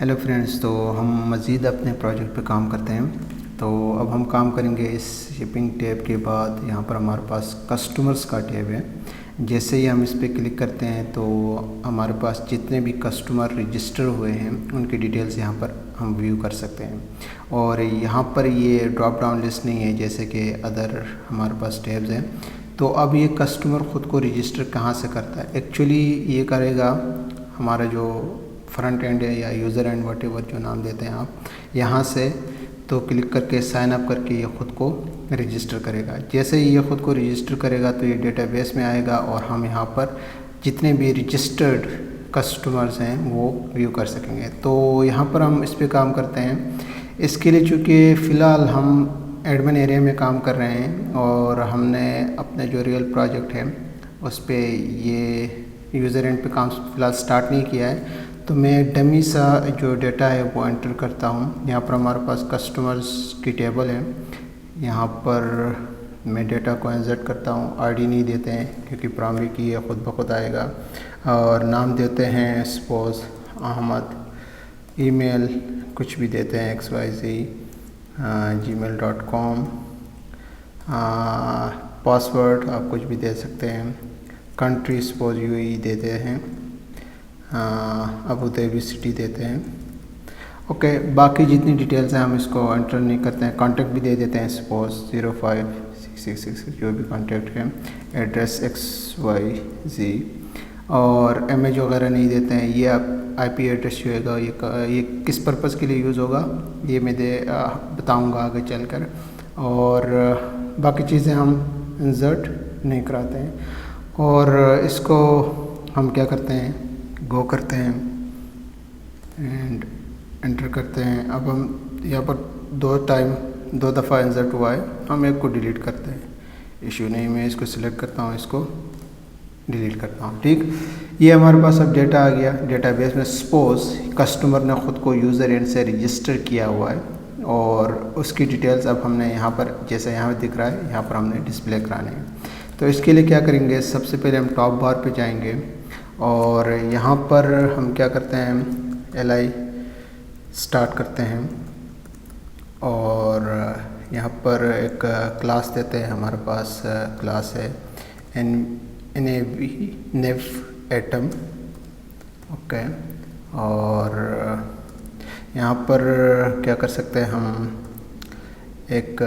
Hello friends, तो हम मज़ीद अपने प्रोजेक्ट पे काम करते हैं। तो अब हम काम करेंगे इस शिपिंग टैब के बाद। यहाँ पर हमारे पास कस्टमर्स का टैब है। जैसे ही हम इस पर क्लिक करते हैं तो हमारे पास जितने भी कस्टमर रजिस्टर हुए हैं उनकी डिटेल्स यहाँ पर हम व्यू कर सकते हैं। और यहाँ पर ये ड्रॉप डाउन लिस्ट नहीं है जैसे कि अदर हमारे पास टैब्स हैं। तो अब ये कस्टमर ख़ुद को रजिस्टर कहाँ से करता है? एक्चुअली ये करेगा हमारा जो फ्रंट एंड है या यूज़र एंड वट एवर जो नाम देते हैं आप, यहाँ से तो क्लिक करके साइन अप करके ये ख़ुद को रजिस्टर करेगा। जैसे ही ये ख़ुद को रजिस्टर करेगा तो ये डेटाबेस में आएगा और हम यहाँ पर जितने भी रजिस्टर्ड कस्टमर्स हैं वो व्यू कर सकेंगे। तो यहाँ पर हम इस पर काम करते हैं। इसके लिए चूँकि फ़िलहाल हम एडमिन एरिया में काम कर रहे हैं और हमने अपने जो रियल प्रोजेक्ट है उस पर ये यूज़र एंड पे काम फ़िलहाल स्टार्ट नहीं किया है। तो मैं डमी सा जो डेटा है वो एंटर करता हूँ। यहाँ पर हमारे पास कस्टमर्स की टेबल है। यहाँ पर मैं डेटा को इंसर्ट करता हूँ। आईडी नहीं देते हैं क्योंकि प्राइमरी की है, ख़ुद ब खुद आएगा। और नाम देते हैं सपोज़ अहमद, ईमेल कुछ भी देते हैं xyz@gmail.com। पासवर्ड आप कुछ भी दे सकते हैं। कंट्री सपोज यूएई देते हैं, अबू धाबी सिटी देते हैं। ओके, बाकी जितनी डिटेल्स हैं हम इसको एंटर नहीं करते हैं। कॉन्टैक्ट भी दे देते हैं सपोज 056666 जो भी कॉन्टैक्ट है, एड्रेस XYZ। और इमेज वगैरह नहीं देते हैं। ये आप IP एड्रेस जो होगा ये किस पर्पज़ के लिए यूज़ होगा ये मैं बताऊँगा आगे चलकर। और बाकी चीज़ें हम इंसर्ट नहीं कराते हैं। और इसको हम क्या करते हैं, गो करते हैं एंड एंटर करते हैं। अब हम यहाँ पर दो दफ़ा इंसर्ट हुआ है, हम एक को डिलीट करते हैं। इशू नहीं, मैं इसको सिलेक्ट करता हूँ, इसको डिलीट करता हूँ। ठीक, ये हमारे पास अब डेटा आ गया डेटाबेस में। सपोज़ कस्टमर ने ख़ुद को यूज़र एंड से रजिस्टर किया हुआ है और उसकी डिटेल्स अब हमने यहाँ पर, जैसे यहाँ दिख रहा है, यहाँ पर हमने डिस्प्ले कराने हैं। तो इसके लिए क्या करेंगे, सबसे पहले हम टॉप बार पे जाएंगे और यहाँ पर हम क्या करते हैं, LI स्टार्ट करते हैं और यहाँ पर एक क्लास देते हैं। हमारे पास क्लास है nav atom। ओके, और यहाँ पर क्या कर सकते हैं, हम एक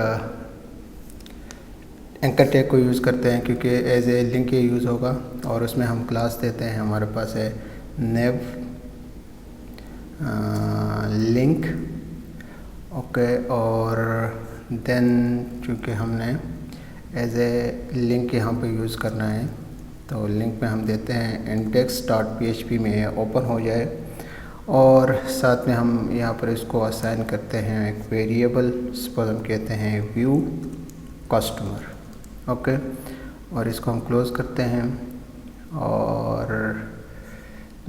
एंकर टैग को यूज़ करते हैं क्योंकि एज ए लिंक ये यूज़ होगा। और उसमें हम क्लास देते हैं, हमारे पास है nav लिंक। ओके, और देन चूँकि हमने एज ए लिंक यहाँ पे यूज़ करना है तो लिंक में हम देते हैं index.php में ओपन हो जाए। और साथ में हम यहाँ पर इसको असाइन करते हैं एक वेरिएबल, सपोज हम कहते हैं व्यू कस्टमर। ओके, और इसको हम क्लोज़ करते हैं। और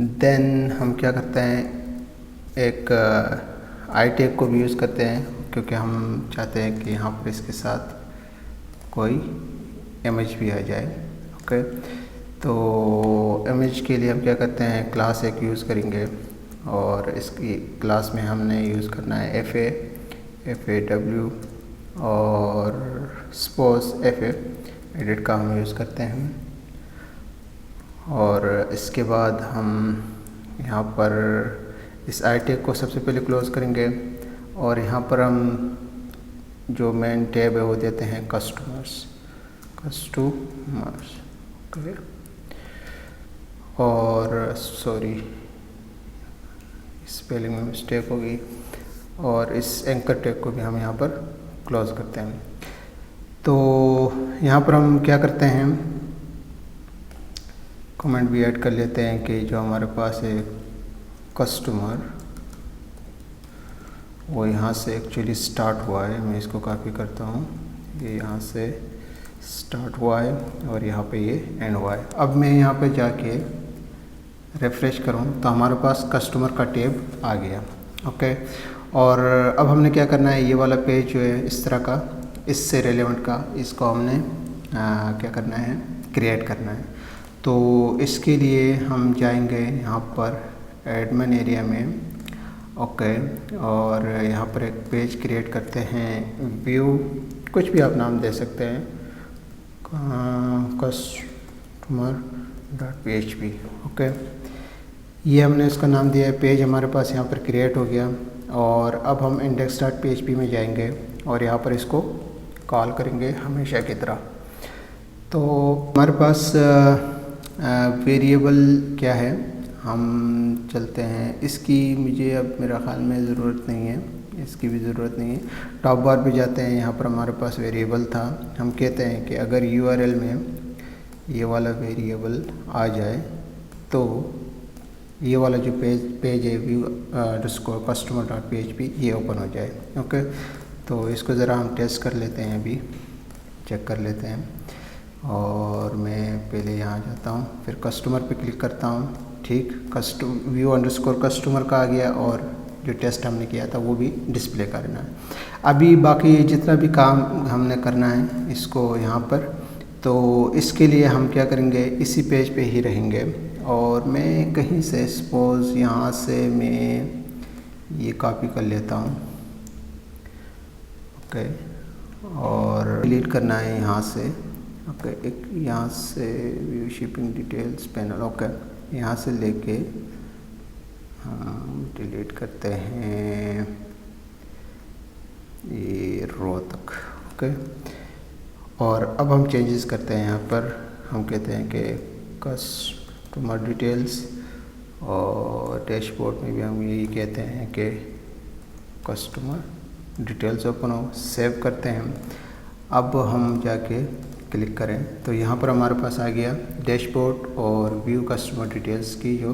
देन हम क्या करते हैं, एक आई टैग को भी यूज़ करते हैं क्योंकि हम चाहते हैं कि यहाँ पर इसके साथ कोई इमेज भी आ जाए। ओके, तो इमेज के लिए हम क्या करते हैं, क्लास एक यूज़ करेंगे और इसकी क्लास में हमने यूज़ करना है FAW और सपोज FA एडिट का हम यूज़ करते हैं। और इसके बाद हम यहाँ पर इस आई टैग को सबसे पहले क्लोज़ करेंगे और यहाँ पर हम जो मेन टैब है वो देते हैं कस्टमर्स। ओके, और सॉरी स्पेलिंग में मिस्टेक होगी। और इस एंकर टैग को भी हम यहाँ पर क्लोज़ करते हैं। तो यहाँ पर हम क्या करते हैं, कमेंट भी ऐड कर लेते हैं कि जो हमारे पास है कस्टमर वो यहाँ से एक्चुअली स्टार्ट हुआ है। मैं इसको कॉपी करता हूँ, ये यहाँ से स्टार्ट हुआ है और यहाँ पे ये एंड हुआ है। अब मैं यहाँ पे जाके रिफ़्रेश करूँ तो हमारे पास कस्टमर का टैब आ गया। ओके, और अब हमने क्या करना है, ये वाला पेज जो है इस तरह का, इससे रेलेवेंट का, इसको हमने क्या करना है, क्रिएट करना है। तो इसके लिए हम जाएंगे यहाँ पर एडमिन एरिया में ओके। और यहाँ पर एक पेज क्रिएट करते हैं, व्यू कुछ भी आप नाम दे सकते हैं, customer.php। ओके, ये हमने इसका नाम दिया है। पेज हमारे पास यहाँ पर क्रिएट हो गया। और अब हम index.php में जाएंगे और यहाँ पर इसको कॉल करेंगे हमेशा की तरह। तो हमारे पास वेरिएबल क्या है, हम चलते हैं। इसकी मुझे अब मेरा ख्याल में ज़रूरत नहीं है, इसकी भी ज़रूरत नहीं है। टॉप बार पे जाते हैं, यहाँ पर हमारे पास वेरिएबल था। हम कहते हैं कि अगर URL में ये वाला वेरिएबल आ जाए तो ये वाला जो पेज है view_customer.php ये ओपन हो जाए। ओके, तो इसको ज़रा हम टेस्ट कर लेते हैं, अभी चेक कर लेते हैं। और मैं पहले यहाँ जाता हूँ, फिर कस्टमर पे क्लिक करता हूँ। ठीक, view_customer का आ गया और जो टेस्ट हमने किया था वो भी डिस्प्ले करना है। अभी बाकी जितना भी काम हमने करना है इसको यहाँ पर, तो इसके लिए हम क्या करेंगे, इसी पेज पे ही रहेंगे। और मैं कहीं से सपोज़ यहाँ से मैं ये कॉपी कर लेता हूँ। ओके, और डिलीट करना है यहाँ से। ओके, एक यहाँ से view shipping details panel, okay, यहाँ से लेके हम डिलीट करते हैं ये रो तक। ओके, और अब हम चेंजेस करते हैं। यहाँ पर हम कहते हैं कि कस्टमर डिटेल्स, और डैशबोर्ड में भी हम यही कहते हैं कि कस्टमर डिटेल्स ओपन हो। सेव करते हैं। अब हम जाके क्लिक करें तो यहाँ पर हमारे पास आ गया डैशबोर्ड और व्यू कस्टमर डिटेल्स की जो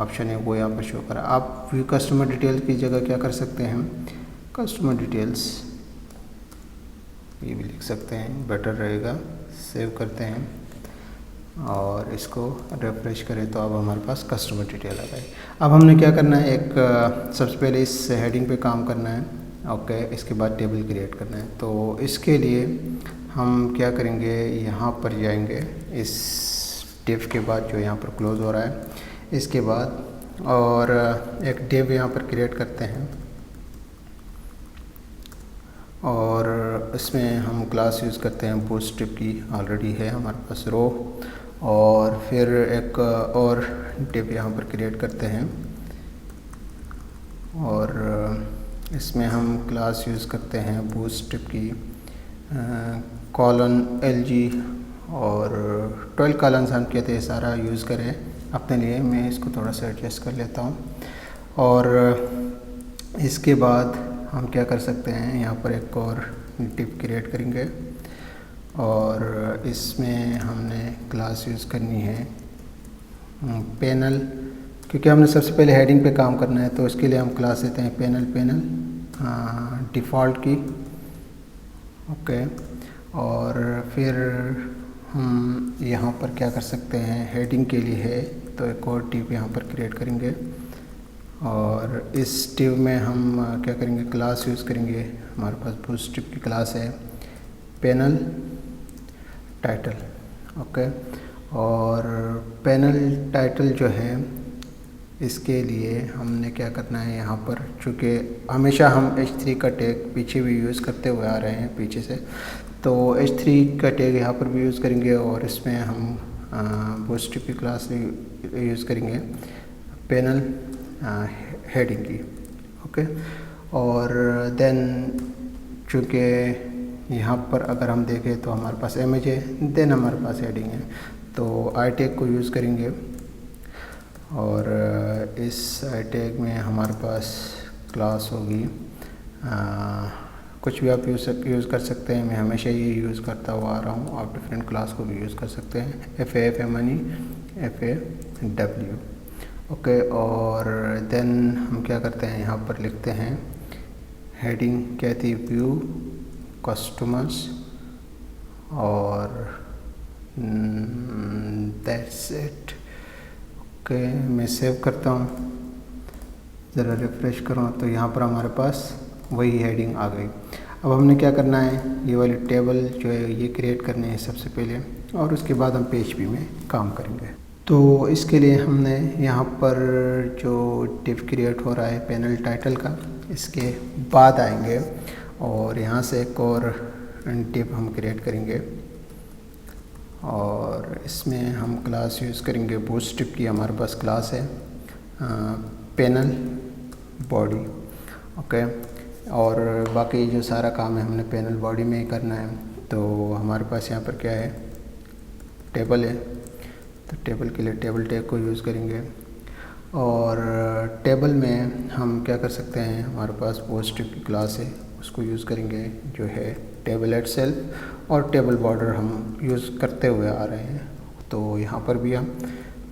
ऑप्शन है वो यहाँ पर शो करा। आप व्यू कस्टमर डिटेल्स की जगह क्या कर सकते हैं, कस्टमर डिटेल्स ये भी लिख सकते हैं, बेटर रहेगा। सेव करते हैं और इसको रिफ्रेश करें तो अब हमारे पास कस्टमर डिटेल आ गई। अब हमने क्या करना है, एक सबसे पहले इस हेडिंग पे काम करना है। ओके, इसके बाद टेबल क्रिएट करना है। तो इसके लिए हम क्या करेंगे, यहाँ पर जाएंगे, इस डिव के बाद जो यहाँ पर क्लोज हो रहा है इसके बाद, और एक डिव यहाँ पर क्रिएट करते हैं। और इसमें हम क्लास यूज़ करते हैं बूटस्ट्रैप की, ऑलरेडी है हमारे पास रो। और फिर एक और डिव यहाँ पर क्रिएट करते हैं और इसमें हम क्लास यूज़ करते हैं बूटस्ट्रैप की कॉलन LG, और 12 कॉलन्स हम कहते हैं, सारा यूज़ करें अपने लिए। मैं इसको थोड़ा सा एडजस्ट कर लेता हूँ। और इसके बाद हम क्या कर सकते हैं, यहाँ पर एक और डिव क्रिएट करेंगे और इसमें हमने क्लास यूज़ करनी है पैनल, क्योंकि हमने सबसे पहले हेडिंग पे काम करना है। तो इसके लिए हम क्लास देते हैं पैनल डिफ़ॉल्ट की। ओके, और फिर हम यहाँ पर क्या कर सकते हैं, हेडिंग के लिए है तो एक और डिव यहाँ पर क्रिएट करेंगे और इस डिव में हम क्या करेंगे, क्लास यूज़ करेंगे। हमारे पास बूटस्ट्रैप की क्लास है पैनल टाइटल। ओके, और पैनल टाइटल जो है इसके लिए हमने क्या करना है, यहाँ पर चूँकि हमेशा हम H3 का टैग पीछे भी यूज़ करते हुए आ रहे हैं पीछे से, तो H3 का टैग यहाँ पर भी यूज़ करेंगे और इसमें हम बूटस्ट्रैप की क्लास यूज़ करेंगे पैनल हेडिंग की। ओके, और देन चूँकि यहाँ पर अगर हम देखें तो हमारे पास इमेज है, देन हमारे पास हेडिंग है, तो आई टैग को यूज़ करेंगे। और इस आई टैग में हमारे पास क्लास होगी, कुछ भी आप यूज़ कर सकते हैं। मैं हमेशा ये यूज़ करता हुआ आ रहा हूँ, आप डिफरेंट क्लास को भी यूज़ कर सकते हैं, FAFMNE FAW। ओके, और देन हम क्या करते हैं, यहाँ पर लिखते हैं हेडिंग कहती है व्यू कस्टमर्स, और दैट्स इट। ओके, मैं सेव करता हूँ, ज़रा रिफ़्रेश करूँ तो यहाँ पर हमारे पास वही हेडिंग आ गई। अब हमने क्या करना है, ये वाली टेबल जो है ये क्रिएट करनी है सबसे पहले, और उसके बाद हम PHP में काम करेंगे। तो इसके लिए हमने यहाँ पर जो डिव क्रिएट हो रहा है पैनल टाइटल का, इसके बाद आएंगे और यहाँ से एक और डिव हम क्रिएट करेंगे और इसमें हम क्लास यूज़ करेंगे बूटस्ट्रैप की। हमारे पास क्लास है पैनल बॉडी, ओके। और बाकी जो सारा काम है हमने पैनल बॉडी में ही करना है। तो हमारे पास यहाँ पर क्या है, टेबल है, तो टेबल के लिए टेबल टैग को यूज़ करेंगे। और टेबल में हम क्या कर सकते हैं, हमारे पास बूटस्ट्रैप की क्लास है, उसको यूज़ करेंगे जो है टेबल एट सेल्फ, और टेबल बॉर्डर हम यूज़ करते हुए आ रहे हैं, तो यहाँ पर भी हम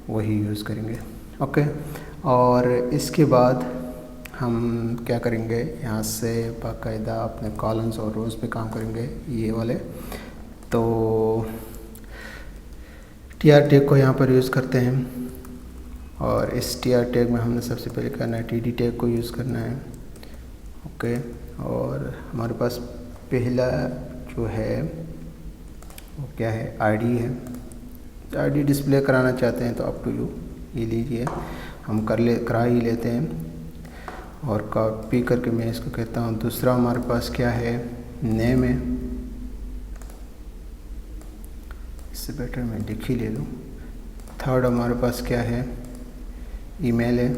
वही यूज़ करेंगे, ओके। और इसके बाद हम क्या करेंगे, यहाँ से बाकायदा अपने कॉलम्स और रोज़ पे काम करेंगे, ये वाले। तो टी आर टैग को यहाँ पर यूज़ करते हैं और इस टी आर टैग में हमने सबसे पहले करना है टी डी टैग को यूज़ करना है, ओके। और हमारे पास पहला जो है वो क्या है, आईडी है। आईडी डिस्प्ले कराना चाहते हैं तो अप टू यू, ये लीजिए, हम करा ही लेते हैं। और कॉपी करके मैं इसको कहता हूँ। दूसरा हमारे पास क्या है, नेम है, इससे बेटर मैं लिख ही ले लूँ। थर्ड हमारे पास क्या है, ईमेल है,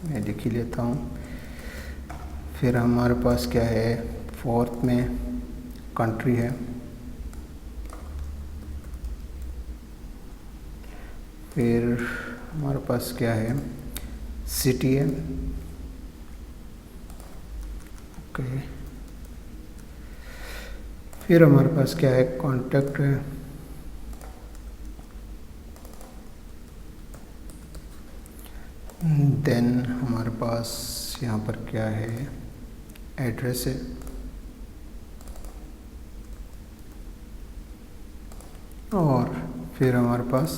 मैं लिख ही लेता हूँ। फिर हमारे पास क्या है, फोर्थ में कंट्री है। फिर हमारे पास क्या है, सिटी है, ओके। फिर हमारे पास क्या है, कॉन्टैक्ट है। देन हमारे पास यहाँ पर क्या है, एड्रेस है। और फिर हमारे पास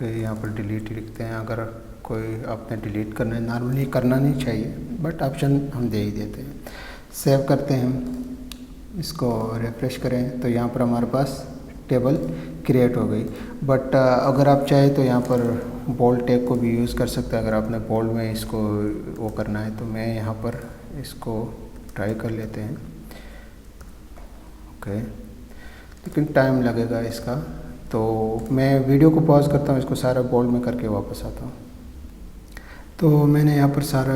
यहाँ पर डिलीट लिखते हैं। अगर कोई आपने डिलीट करना है, नॉर्मली करना नहीं चाहिए बट ऑप्शन हम दे ही देते हैं। सेव करते हैं, इसको रिफ्रेश करें तो यहाँ पर हमारे पास टेबल क्रिएट हो गई। बट अगर आप चाहें तो यहाँ पर बोल्ड टैग को भी यूज़ कर सकते हैं। अगर आपने बोल्ड में इसको वो करना है तो मैं यहाँ पर इसको ट्राई कर लेते हैं, ओके। लेकिन टाइम लगेगा इसका, तो मैं वीडियो को पॉज करता हूँ, इसको सारा बोल्ड में करके वापस आता हूँ। तो मैंने यहाँ पर सारा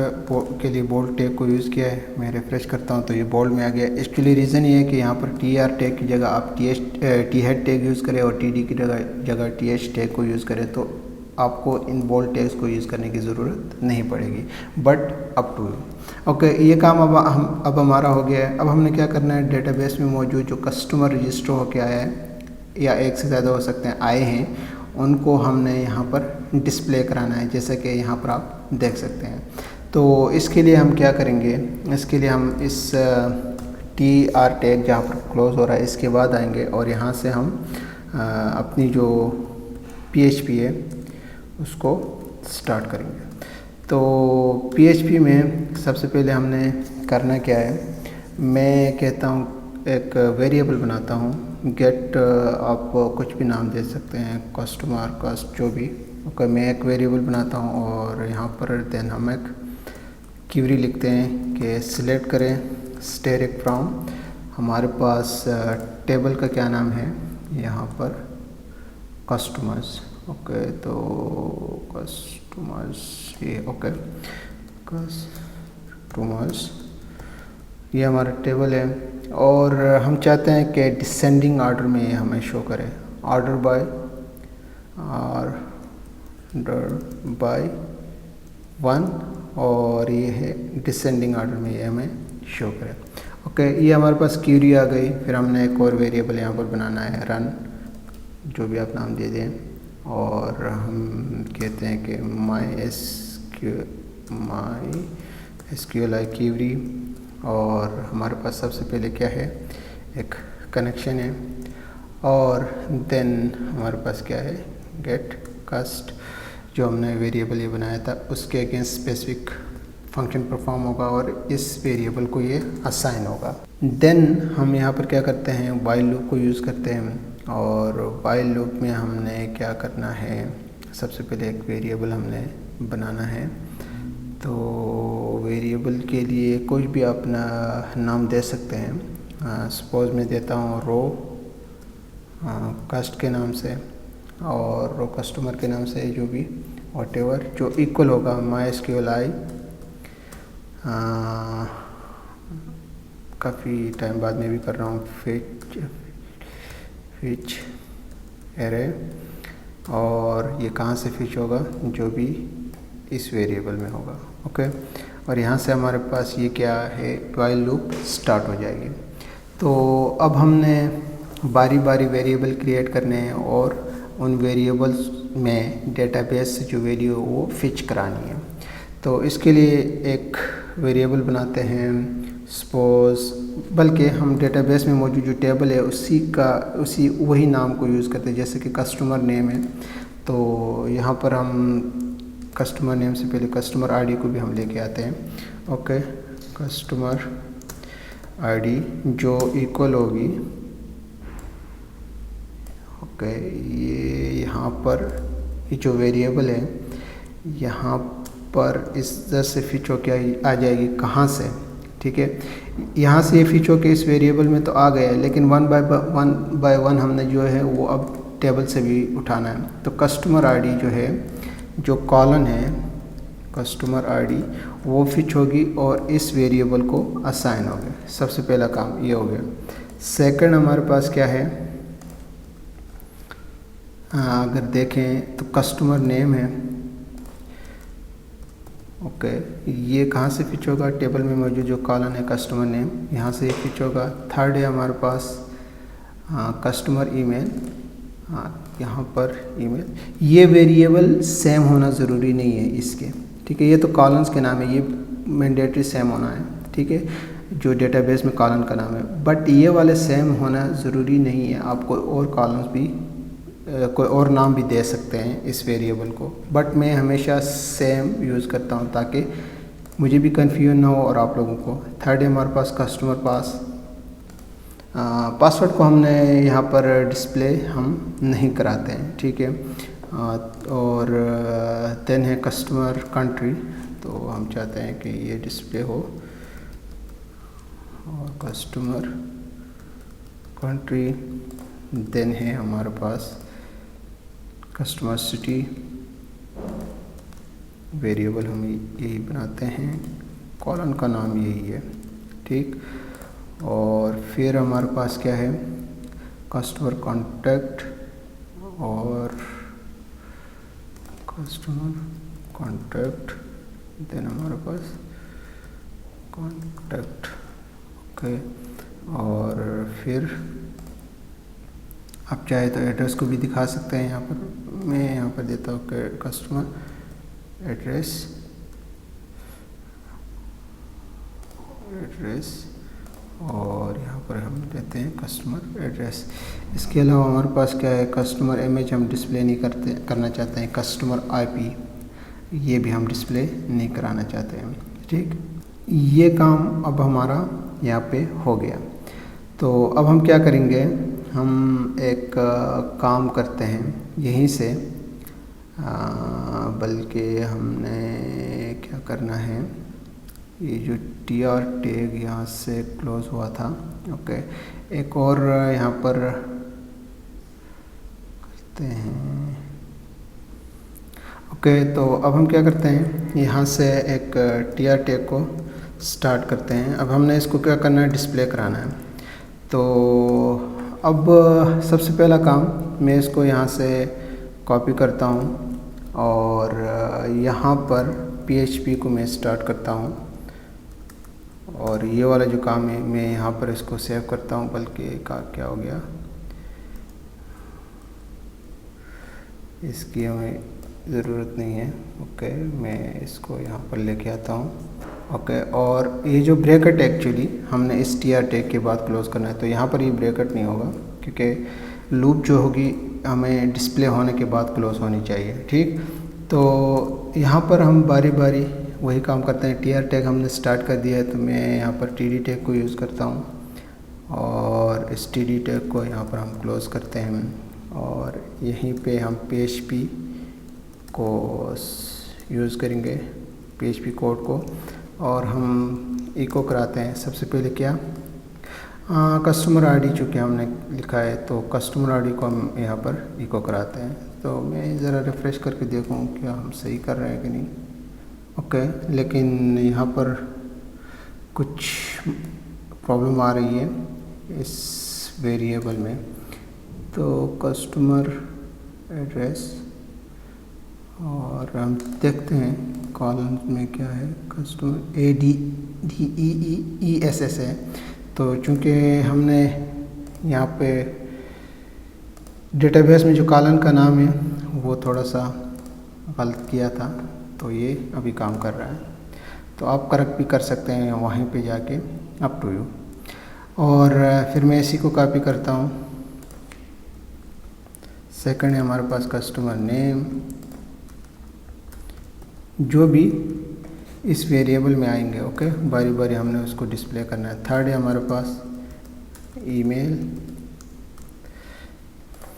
के लिए बोल्ड टैग को यूज़ किया है। मैं रिफ्रेश करता हूँ तो ये बोल्ड में आ गया। एक्चुअली रीज़न ये है कि यहाँ पर टी आर टैग की जगह आप टी हेड टैग यूज़ करें और टी डी की जगह टी एच टैग को यूज़ करें तो आपको इन बोल्ड टैग्स को यूज़ करने की ज़रूरत नहीं पड़ेगी, but up to you, okay. ये काम अब हमारा हो गया है। अब हमने क्या करना है, डेटाबेस में मौजूद जो कस्टमर रजिस्टर होकर आया है या एक से ज़्यादा हो सकते हैं आए हैं, उनको हमने यहाँ पर डिस्प्ले कराना है, जैसे कि यहाँ पर आप देख सकते हैं। तो इसके लिए हम क्या करेंगे, इसके लिए हम इस टी आर टैग जहाँ पर क्लोज हो रहा है इसके बाद आएंगे और यहाँ से हम अपनी जो PHP है उसको स्टार्ट करेंगे। तो PHP में सबसे पहले हमने करना क्या है, मैं कहता हूँ एक वेरिएबल बनाता हूँ, गेट, आप कुछ भी नाम दे सकते हैं, कस्टमर कस्ट जो भी, ओके। मैं एक वेरिएबल बनाता हूँ और यहाँ पर देन हम एक क्वेरी लिखते हैं कि सिलेक्ट करें स्टेरिक फ्रॉम, हमारे पास टेबल का क्या नाम है यहाँ पर, कस्टमर्स, ओके। तो कस्टमर्स ये, ओके, कस्टमर्स ये हमारा टेबल है। और हम चाहते हैं कि डिसेंडिंग ऑर्डर में ये हमें शो करे, ऑर्डर बाय 1, और ये है डिसेंडिंग ऑर्डर में ये हमें शो करे, ओके। ये हमारे पास क्वेरी आ गई। फिर हमने एक और वेरिएबल यहाँ पर बनाना है, रन, जो भी आप नाम दे दें, और हम कहते हैं कि माई SQLi क्वेरी। और हमारे पास सबसे पहले क्या है, एक कनेक्शन है, और देन हमारे पास क्या है, गेट कस्ट, जो हमने वेरिएबल ये बनाया था उसके अगेंस्ट स्पेसिफिक फंक्शन परफॉर्म होगा और इस वेरिएबल को ये असाइन होगा। देन हम यहाँ पर क्या करते हैं, वाइल लूप को यूज़ करते हैं और वाइल लूप में हमने क्या करना है, सबसे पहले एक वेरिएबल हमने बनाना है। तो वेरिएबल के लिए कुछ भी अपना नाम दे सकते हैं। सपोज मैं देता हूँ रो कस्ट के नाम से और रो कस्टमर के नाम से, जो भी वॉटेवर जो इक्वल होगा MySQL काफ़ी टाइम बाद में भी कर रहा हूँ फिच एरे, और ये कहाँ से फिच होगा, जो भी इस वेरिएबल में होगा। ओके, और यहाँ से हमारे पास ये क्या है, वाइल लूप स्टार्ट हो जाएगी। तो अब हमने बारी बारी वेरिएबल क्रिएट करने हैं और उन वेरिएबल्स में डेटाबेस से जो वैल्यू वो फिच करानी है। तो इसके लिए एक वेरिएबल बनाते हैं, सपोज, बल्कि हम डेटाबेस में मौजूद जो टेबल है उसी वही नाम को यूज़ करते हैं। जैसे कि कस्टमर नेम है, तो यहाँ पर हम कस्टमर नेम से पहले कस्टमर आईडी को भी हम लेके आते हैं। ओके, कस्टमर आईडी जो इक्वल होगी, ओके, ये यहाँ पर ये जो वेरिएबल है यहाँ पर इस तरह से फिच होके आ जाएगी। कहाँ से, ठीक है, यहाँ से ये फिच होके इस वेरिएबल में तो आ गया है, लेकिन वन बाय वन हमने जो है वो अब टेबल से भी उठाना है। तो कस्टमर आईडी जो है, जो कॉलन है कस्टमर आईडी, वो फिच होगी और इस वेरिएबल को असाइन हो गया। सबसे पहला काम ये हो गया। सेकंड हमारे पास क्या है, अगर देखें तो कस्टमर नेम है। ओके, ये कहाँ से फिच होगा, टेबल में मौजूद जो कॉलन है कस्टमर नेम, यहाँ से ये फिच होगा। थर्ड है हमारे पास कस्टमर ईमेल, यहाँ पर ईमेल। ये वेरिएबल सेम होना ज़रूरी नहीं है इसके, ठीक है, ये तो कॉलन्स के नाम है, ये मैंडेटरी सेम होना है, ठीक है, जो डेटाबेस में कॉलन का नाम है। बट ये वाले सेम होना ज़रूरी नहीं है, आपको और कॉलम्स भी कोई और नाम भी दे सकते हैं इस वेरिएबल को, बट मैं हमेशा सेम यूज़ करता हूँ ताकि मुझे भी कन्फ्यूजन ना हो और आप लोगों को। थर्ड है हमारे पास कस्टमर पासवर्ड को हमने यहाँ पर डिस्प्ले हम नहीं कराते हैं, ठीक है। और देन है कस्टमर कंट्री, तो हम चाहते हैं कि ये डिस्प्ले हो, और कस्टमर कंट्री। देन है हमारे पास कस्टमर सिटी, वेरिएबल हम यही बनाते हैं, कॉलन का नाम यही है, ठीक। और फिर हमारे पास क्या है, कस्टमर कॉन्टैक्ट और कस्टमर कॉन्टैक्ट, देन हमारे पास कॉन्टैक्ट, ओके। और फिर आप चाहे तो एड्रेस को भी दिखा सकते हैं। यहाँ पर मैं यहाँ पर देता हूँ कस्टमर एड्रेस, और यहाँ पर हम देते हैं कस्टमर एड्रेस। इसके अलावा हमारे पास क्या है, कस्टमर इमेज हम डिस्प्ले नहीं करना चाहते हैं, कस्टमर आईपी ये भी हम डिस्प्ले नहीं कराना चाहते हैं, ठीक। ये काम अब हमारा यहाँ पे हो गया। तो अब हम क्या करेंगे, हम एक काम करते हैं यहीं से, बल्कि हमने क्या करना है, ये जो TR टैग यहाँ से क्लोज हुआ था, ओके, एक और यहाँ पर करते हैं। ओके, तो अब हम क्या करते हैं, यहाँ से एक TR टैग को स्टार्ट करते हैं। अब हमने इसको क्या करना है, डिस्प्ले कराना है। तो अब सबसे पहला काम, मैं इसको यहाँ से कॉपी करता हूँ और यहाँ पर PHP को मैं स्टार्ट करता हूँ, और ये वाला जो काम है मैं यहाँ पर इसको सेव करता हूँ। बल्कि क्या हो गया, इसकी हमें ज़रूरत नहीं है। ओके, मैं इसको यहाँ पर लेके आता हूँ। ओके, और ये जो ब्रैकेट एक्चुअली हमने इस TR टैग के बाद क्लोज करना है, तो यहाँ पर ये ब्रैकेट नहीं होगा क्योंकि लूप जो होगी हमें डिस्प्ले होने के बाद क्लोज होनी चाहिए, ठीक। तो यहाँ पर हम बारी बारी वही काम करते हैं। TR टैग हमने स्टार्ट कर दिया है, तो मैं यहाँ पर TD टैग को यूज़ करता हूँ और std टैग को यहाँ पर हम क्लोज़ करते हैं और यहीं पे हम PHP को यूज़ करेंगे, PHP कोड को, और हम इको कराते हैं। सबसे पहले क्या, कस्टमर आईडी चूँकि हमने लिखा है तो कस्टमर आईडी को हम यहाँ पर इको कराते हैं। तो मैं ज़रा रिफ़्रेश करके देखूँ क्या हम सही कर रहे हैं कि नहीं। ओके, लेकिन यहाँ पर कुछ प्रॉब्लम आ रही है इस वेरिएबल में। तो कस्टमर एड्रेस, और हम देखते हैं कॉलम में क्या है, कस्टमर ADDEESS है। तो चूँकि हमने यहाँ पे डेटाबेस में जो कॉलम का नाम है वो थोड़ा सा गलत किया था, तो ये अभी काम कर रहा है। तो आप करेक्ट भी कर सकते हैं वहीं पे जाके, अप टू यू। और फिर मैं इसी को कॉपी करता हूँ। सेकंड है हमारे पास कस्टमर नेम, जो भी इस वेरिएबल में आएंगे, ओके, बारी बारी हमने उसको डिस्प्ले करना है। थर्ड है हमारे पास ईमेल,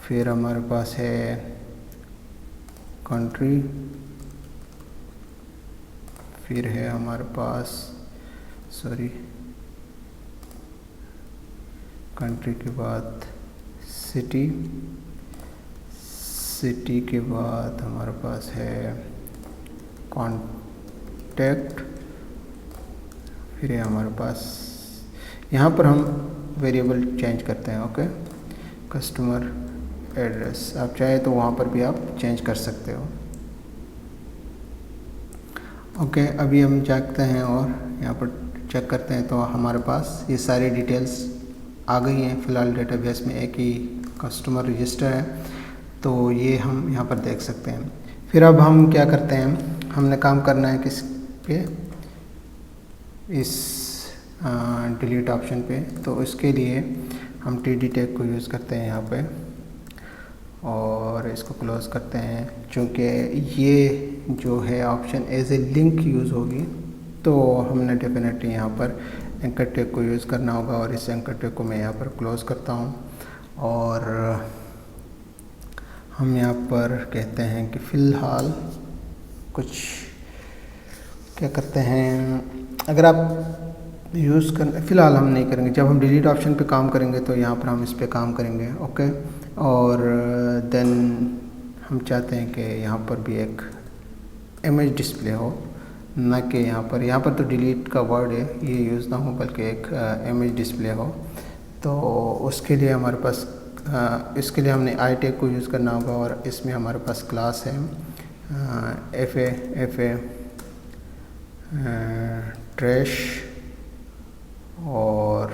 फिर हमारे पास है कंट्री, फिर है हमारे पास कंट्री के बाद सिटी, सिटी के बाद हमारे पास है कॉन्टैक्ट, फिर है हमारे पास, यहाँ पर हम वेरिएबल चेंज करते हैं, ओके, कस्टमर एड्रेस। आप चाहे तो वहाँ पर भी आप चेंज कर सकते हो। ओके, अभी हम जाते हैं और यहाँ पर चेक करते हैं तो हमारे पास ये सारी डिटेल्स आ गई हैं। फ़िलहाल डेटाबेस में एक ही कस्टमर रजिस्टर है, तो ये हम यहाँ पर देख सकते हैं। फिर अब हम क्या करते हैं, हमने काम करना है किस पे, इस डिलीट ऑप्शन पे। तो इसके लिए हम TD टैग को यूज़ करते हैं यहाँ पे और इसको क्लोज़ करते हैं। चूँकि ये जो है option as a link use होगी, तो हमने डेफिनेटली यहाँ पर एंकर टैग को यूज़ करना होगा, और इस एंकर टैग को मैं यहाँ पर क्लोज़ करता हूँ। और हम यहाँ पर कहते हैं कि फ़िलहाल कुछ क्या करते हैं, अगर आप यूज़ कर, फ़िलहाल हम नहीं करेंगे। जब हम डिलीट ऑप्शन पे काम करेंगे तो यहाँ पर हम इस पे काम करेंगे, ओके। और देन हम चाहते हैं कि यहाँ पर भी एक इमेज डिस्प्ले हो, ना कि यहाँ पर तो डिलीट का वर्ड है, ये यूज़ ना हो, बल्कि एक इमेज डिस्प्ले हो। तो उसके लिए हमारे पास इसके लिए हमने आई टैग को यूज़ करना होगा, और इसमें हमारे पास क्लास है FA ट्रैश और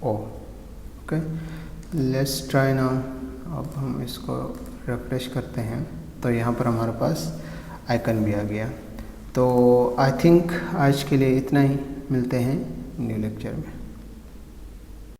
ओके। Let's try now. अब हम इसको रिफ्रेश करते हैं तो यहाँ पर हमारे पास आइकन भी आ गया। तो आई थिंक आज के लिए इतना ही, मिलते हैं न्यू लेक्चर में।